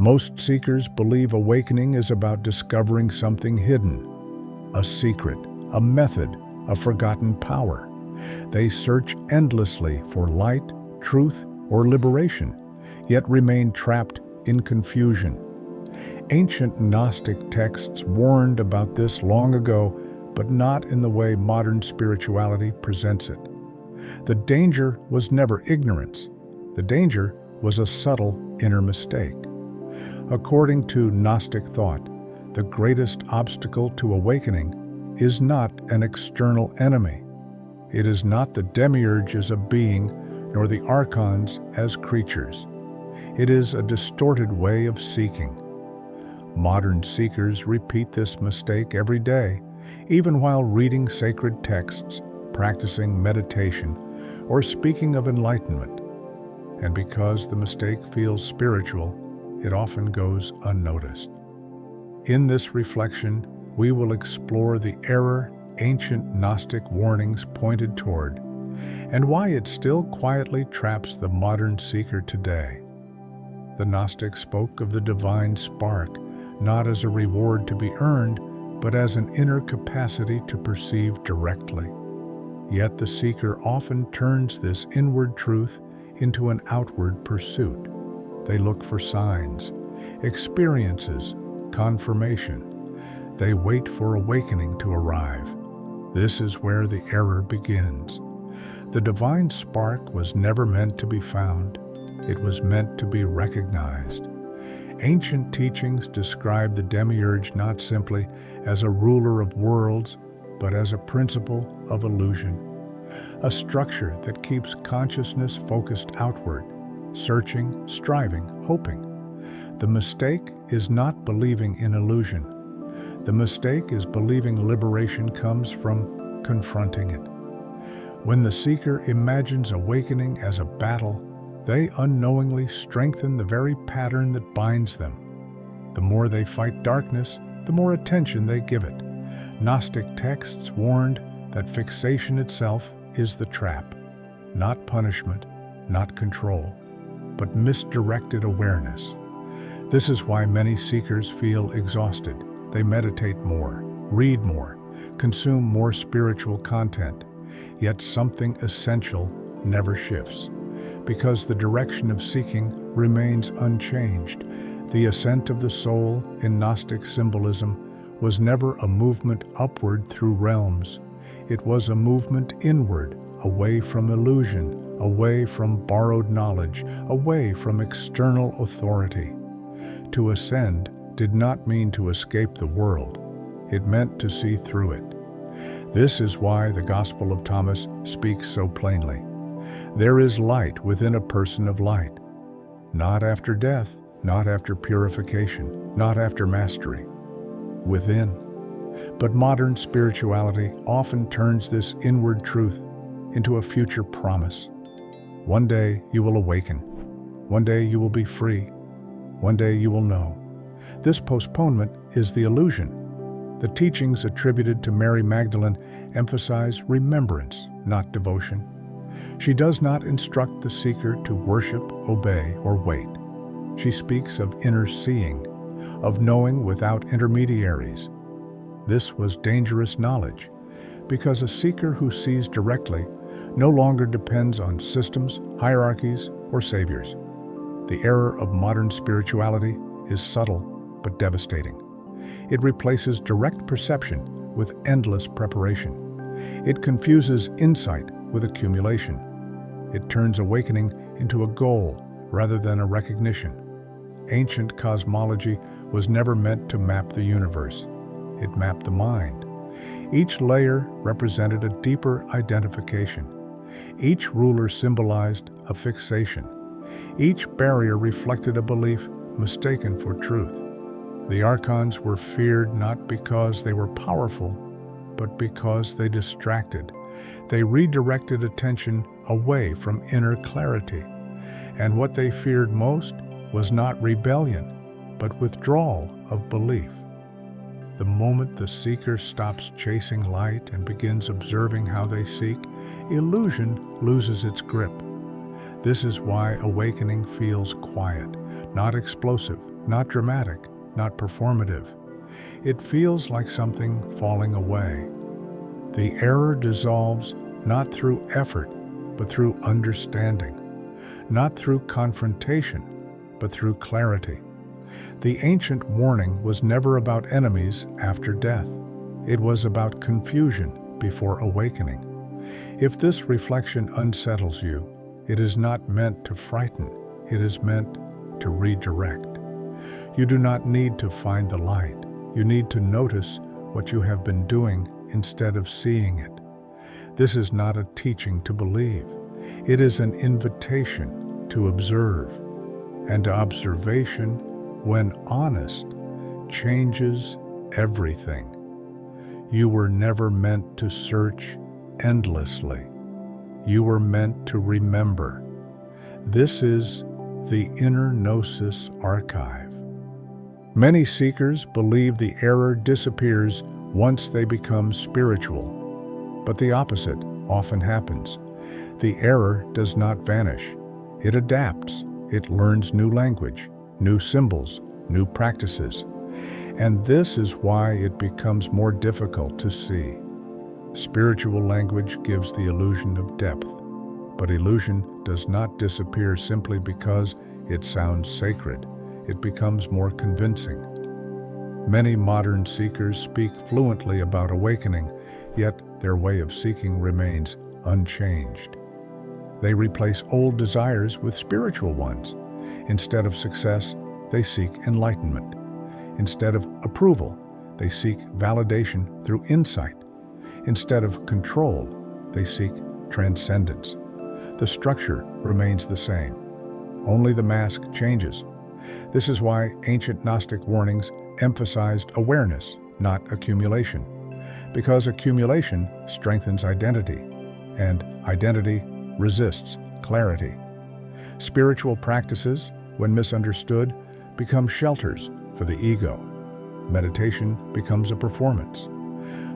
Most seekers believe awakening is about discovering something hidden, a secret, a method, a forgotten power. They search endlessly for light, truth, or liberation, yet remain trapped in confusion. Ancient Gnostic texts warned about this long ago, but not in the way modern spirituality presents it. The danger was never ignorance. The danger was a subtle inner mistake. According to Gnostic thought, the greatest obstacle to awakening is not an external enemy. It is not the Demiurge as a being, nor the archons as creatures. It is a distorted way of seeking. Modern seekers repeat this mistake every day, even while reading sacred texts, practicing meditation, or speaking of enlightenment. And because the mistake feels spiritual, it often goes unnoticed. In this reflection, we will explore the error ancient Gnostic warnings pointed toward, and why it still quietly traps the modern seeker today. The Gnostics spoke of the divine spark, not as a reward to be earned, but as an inner capacity to perceive directly. Yet the seeker often turns this inward truth into an outward pursuit. They look for signs, experiences, confirmation. They wait for awakening to arrive. This is where the error begins. The divine spark was never meant to be found. It was meant to be recognized. Ancient teachings describe the Demiurge not simply as a ruler of worlds, but as a principle of illusion, a structure that keeps consciousness focused outward, searching, striving, hoping. The mistake is not believing in illusion. The mistake is believing liberation comes from confronting it. When the seeker imagines awakening as a battle, they unknowingly strengthen the very pattern that binds them. The more they fight darkness, the more attention they give it. Gnostic texts warned that fixation itself is the trap, not punishment, not control, but misdirected awareness. This is why many seekers feel exhausted. They meditate more, read more, consume more spiritual content, yet something essential never shifts, because the direction of seeking remains unchanged. The ascent of the soul in Gnostic symbolism was never a movement upward through realms. It was a movement inward, away from illusion, away from borrowed knowledge, away from external authority. To ascend did not mean to escape the world. It meant to see through it. This is why the Gospel of Thomas speaks so plainly. There is light within a person of light. Not after death, not after purification, not after mastery. Within. But modern spirituality often turns this inward truth into a future promise. One day you will awaken. One day you will be free. One day you will know. This postponement is the illusion. The teachings attributed to Mary Magdalene emphasize remembrance, not devotion. She does not instruct the seeker to worship, obey, or wait. She speaks of inner seeing, of knowing without intermediaries. This was dangerous knowledge, because a seeker who sees directly no longer depends on systems, hierarchies, or saviors. The error of modern spirituality is subtle but devastating. It replaces direct perception with endless preparation. It confuses insight with accumulation. It turns awakening into a goal rather than a recognition. Ancient cosmology was never meant to map the universe. It mapped the mind. Each layer represented a deeper identification. Each ruler symbolized a fixation. Each barrier reflected a belief mistaken for truth. The archons were feared not because they were powerful, but because they distracted. They redirected attention away from inner clarity. And what they feared most was not rebellion, but withdrawal of belief. The moment the seeker stops chasing light and begins observing how they seek, illusion loses its grip. This is why awakening feels quiet, not explosive, not dramatic, not performative. It feels like something falling away. The error dissolves not through effort, but through understanding, not through confrontation, but through clarity. The ancient warning was never about enemies after death. It was about confusion before awakening. If this reflection unsettles you, it is not meant to frighten, it is meant to redirect. You do not need to find the light. You need to notice what you have been doing instead of seeing it. This is not a teaching to believe. It is an invitation to observe. And observation, when honest, changes everything. You were never meant to search endlessly. You were meant to remember. This is the inner Gnosis archive. Many seekers believe the error disappears once they become spiritual, but the opposite often happens. The error does not vanish. It adapts. It learns new language, new symbols, new practices. And this is why it becomes more difficult to see. Spiritual language gives the illusion of depth, but illusion does not disappear simply because it sounds sacred. It becomes more convincing. Many modern seekers speak fluently about awakening, yet their way of seeking remains unchanged. They replace old desires with spiritual ones. Instead of success, they seek enlightenment. Instead of approval, they seek validation through insight. Instead of control, they seek transcendence. The structure remains the same. Only the mask changes. This is why ancient Gnostic warnings emphasized awareness, not accumulation. Because accumulation strengthens identity, and identity resists clarity. Spiritual practices, when misunderstood, become shelters for the ego. Meditation becomes a performance.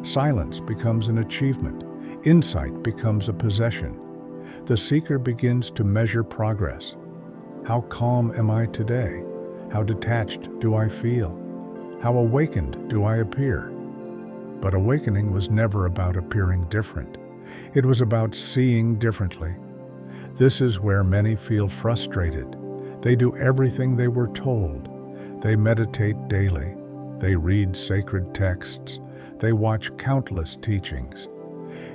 Silence becomes an achievement. Insight becomes a possession. The seeker begins to measure progress. How calm am I today? How detached do I feel? How awakened do I appear? But awakening was never about appearing different. It was about seeing differently. This is where many feel frustrated. They do everything they were told. They meditate daily. They read sacred texts. They watch countless teachings.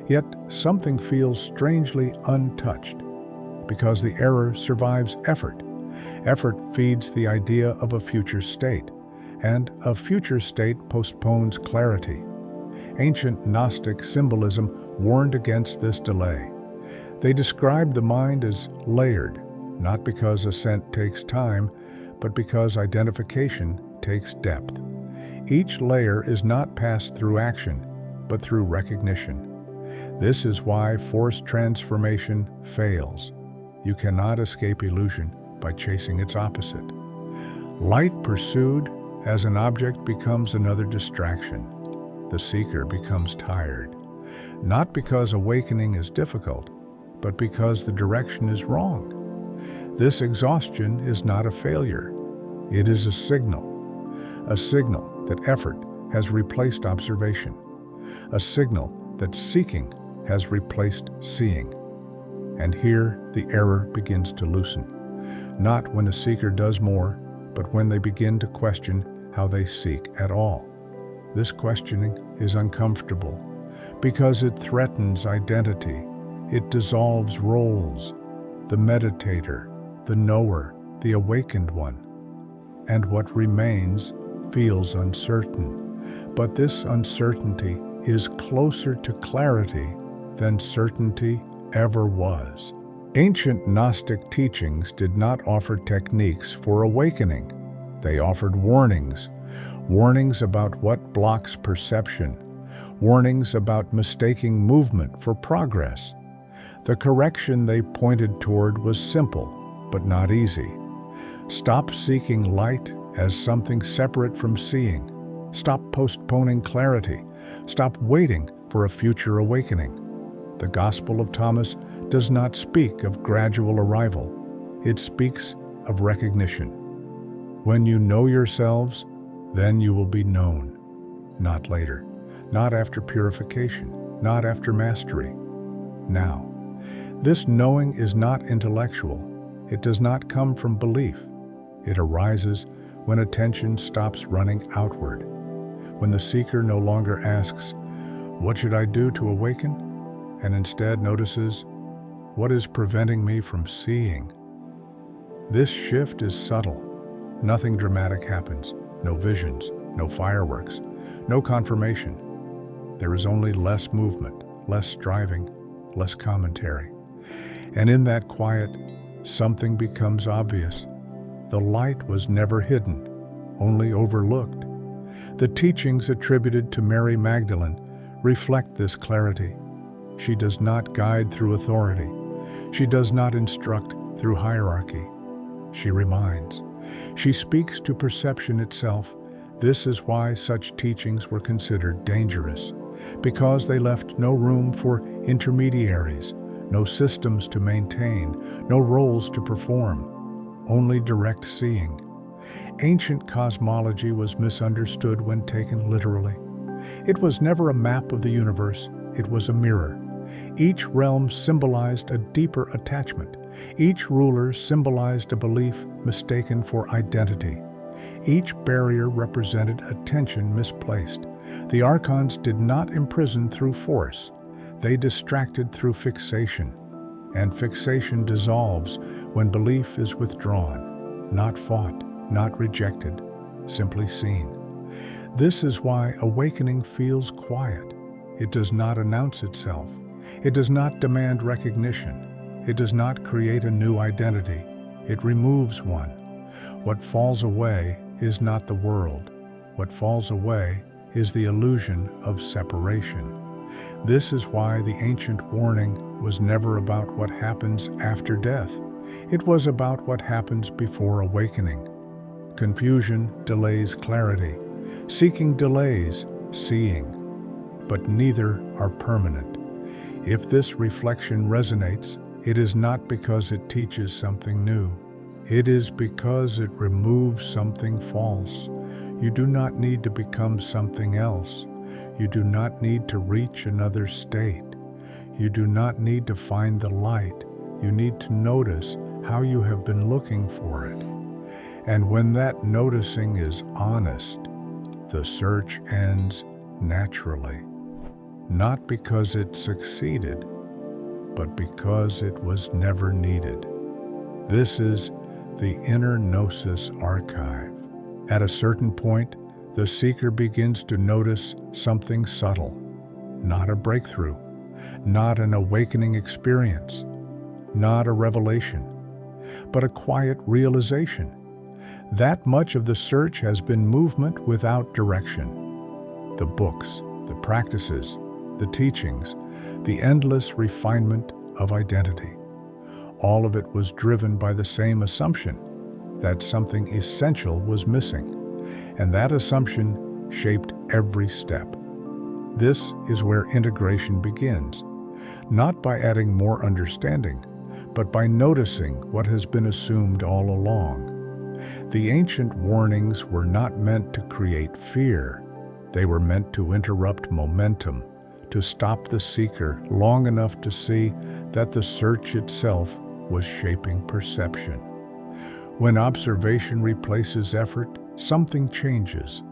Yet something feels strangely untouched, because the error survives effort. Effort feeds the idea of a future state, and a future state postpones clarity. Ancient Gnostic symbolism warned against this delay. They described the mind as layered, not because ascent takes time, but because identification takes depth. Each layer is not passed through action, but through recognition. This is why forced transformation fails. You cannot escape illusion by chasing its opposite. Light pursued as an object becomes another distraction. The seeker becomes tired, not because awakening is difficult, but because the direction is wrong. This exhaustion is not a failure. It is a signal that effort has replaced observation, a signal that seeking has replaced seeing. And here the error begins to loosen, not when a seeker does more, but when they begin to question how they seek at all. This questioning is uncomfortable because it threatens identity. It dissolves roles, the meditator, the knower, the awakened one. And what remains feels uncertain. But this uncertainty is closer to clarity than certainty ever was. Ancient Gnostic teachings did not offer techniques for awakening. They offered warnings about what blocks perception, warnings about mistaking movement for progress. The correction they pointed toward was simple, but not easy. Stop seeking light as something separate from seeing. Stop postponing clarity. Stop waiting for a future awakening. The Gospel of Thomas does not speak of gradual arrival. It speaks of recognition. When you know yourselves, then you will be known. Not later, not after purification, not after mastery. Now, this knowing is not intellectual. It does not come from belief. It arises when attention stops running outward, when the seeker no longer asks, "What should I do to awaken?" and instead notices, "What is preventing me from seeing?" This shift is subtle. Nothing dramatic happens. No visions, no fireworks, no confirmation. There is only less movement, less striving, less commentary. And in that quiet, something becomes obvious. The light was never hidden, only overlooked. The teachings attributed to Mary Magdalene reflect this clarity. She does not guide through authority. She does not instruct through hierarchy. She reminds. She speaks to perception itself. This is why such teachings were considered dangerous, because they left no room for intermediaries, no systems to maintain, no roles to perform, only direct seeing. Ancient cosmology was misunderstood when taken literally. It was never a map of the universe, it was a mirror. Each realm symbolized a deeper attachment. Each ruler symbolized a belief mistaken for identity. Each barrier represented attention misplaced. The archons did not imprison through force. They distracted through fixation. And fixation dissolves when belief is withdrawn, not fought, not rejected, simply seen. This is why awakening feels quiet. It does not announce itself. It does not demand recognition. It does not create a new identity. It removes one. What falls away is not the world. What falls away is the illusion of separation. This is why the ancient warning was never about what happens after death. It was about what happens before awakening. Confusion delays clarity. Seeking delays seeing. But neither are permanent. If this reflection resonates, it is not because it teaches something new. It is because it removes something false. You do not need to become something else. You do not need to reach another state. You do not need to find the light. You need to notice how you have been looking for it. And when that noticing is honest, the search ends naturally. Not because it succeeded, but because it was never needed. This is the inner Gnosis archive. At a certain point, the seeker begins to notice something subtle, not a breakthrough, not an awakening experience, not a revelation, but a quiet realization. That much of the search has been movement without direction. The books, the practices, the teachings, the endless refinement of identity. All of it was driven by the same assumption, that something essential was missing, and that assumption shaped every step. This is where integration begins, not by adding more understanding, but by noticing what has been assumed all along. The ancient warnings were not meant to create fear. They were meant to interrupt momentum, to stop the seeker long enough to see that the search itself was shaping perception. When observation replaces effort, something changes.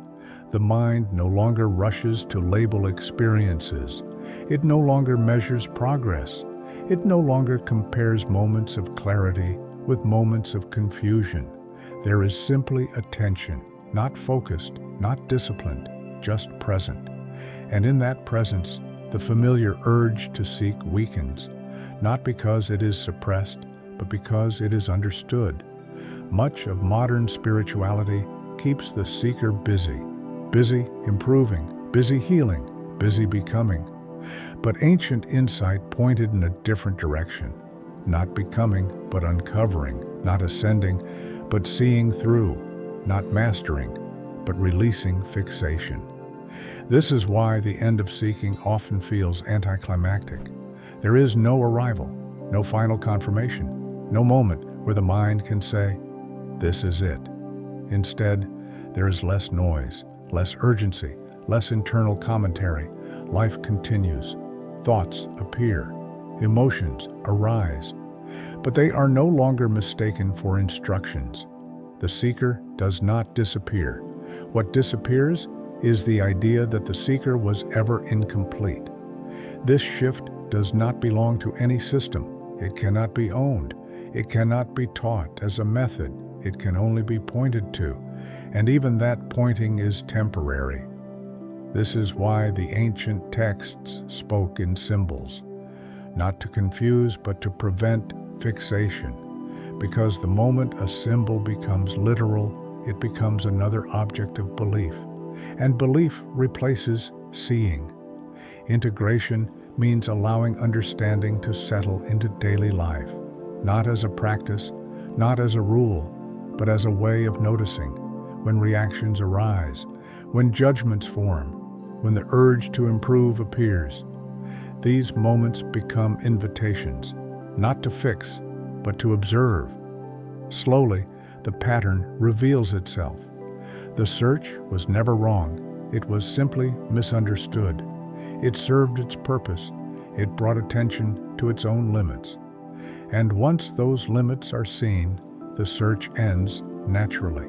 The mind no longer rushes to label experiences. It no longer measures progress. It no longer compares moments of clarity with moments of confusion. There is simply attention, not focused, not disciplined, just present. And in that presence, the familiar urge to seek weakens, not because it is suppressed, but because it is understood. Much of modern spirituality keeps the seeker busy improving, busy healing, busy becoming. But ancient insight pointed in a different direction, not becoming, but uncovering, not ascending, but seeing through, not mastering, but releasing fixation. This is why the end of seeking often feels anticlimactic. There is no arrival, no final confirmation, no moment where the mind can say, "This is it." Instead, there is less noise, less urgency, less internal commentary. Life continues. Thoughts appear. Emotions arise. But they are no longer mistaken for instructions. The seeker does not disappear. What disappears is the idea that the seeker was ever incomplete. This shift does not belong to any system. It cannot be owned. It cannot be taught as a method. It can only be pointed to, and even that pointing is temporary. This is why the ancient texts spoke in symbols, not to confuse but to prevent fixation, because the moment a symbol becomes literal, it becomes another object of belief, and belief replaces seeing. Integration means allowing understanding to settle into daily life, not as a practice, not as a rule, but as a way of noticing when reactions arise, when judgments form, when the urge to improve appears. These moments become invitations, not to fix, but to observe. Slowly, the pattern reveals itself. The search was never wrong. It was simply misunderstood. It served its purpose. It brought attention to its own limits. And once those limits are seen, the search ends naturally.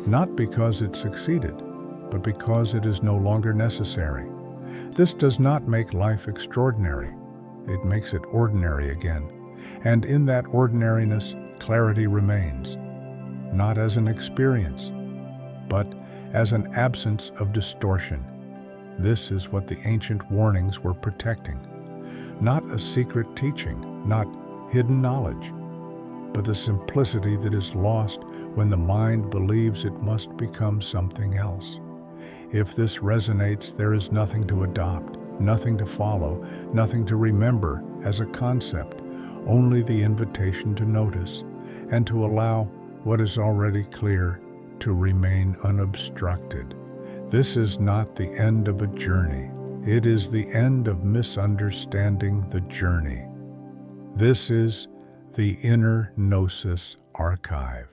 Not because it succeeded, but because it is no longer necessary. This does not make life extraordinary. It makes it ordinary again. And in that ordinariness, clarity remains, not as an experience, but as an absence of distortion. This is what the ancient warnings were protecting. Not a secret teaching, not hidden knowledge, but the simplicity that is lost when the mind believes it must become something else. If this resonates, there is nothing to adopt, nothing to follow, nothing to remember as a concept, only the invitation to notice and to allow what is already clear to remain unobstructed. This is not the end of a journey. It is the end of misunderstanding the journey. This is the Inner Gnosis Archive.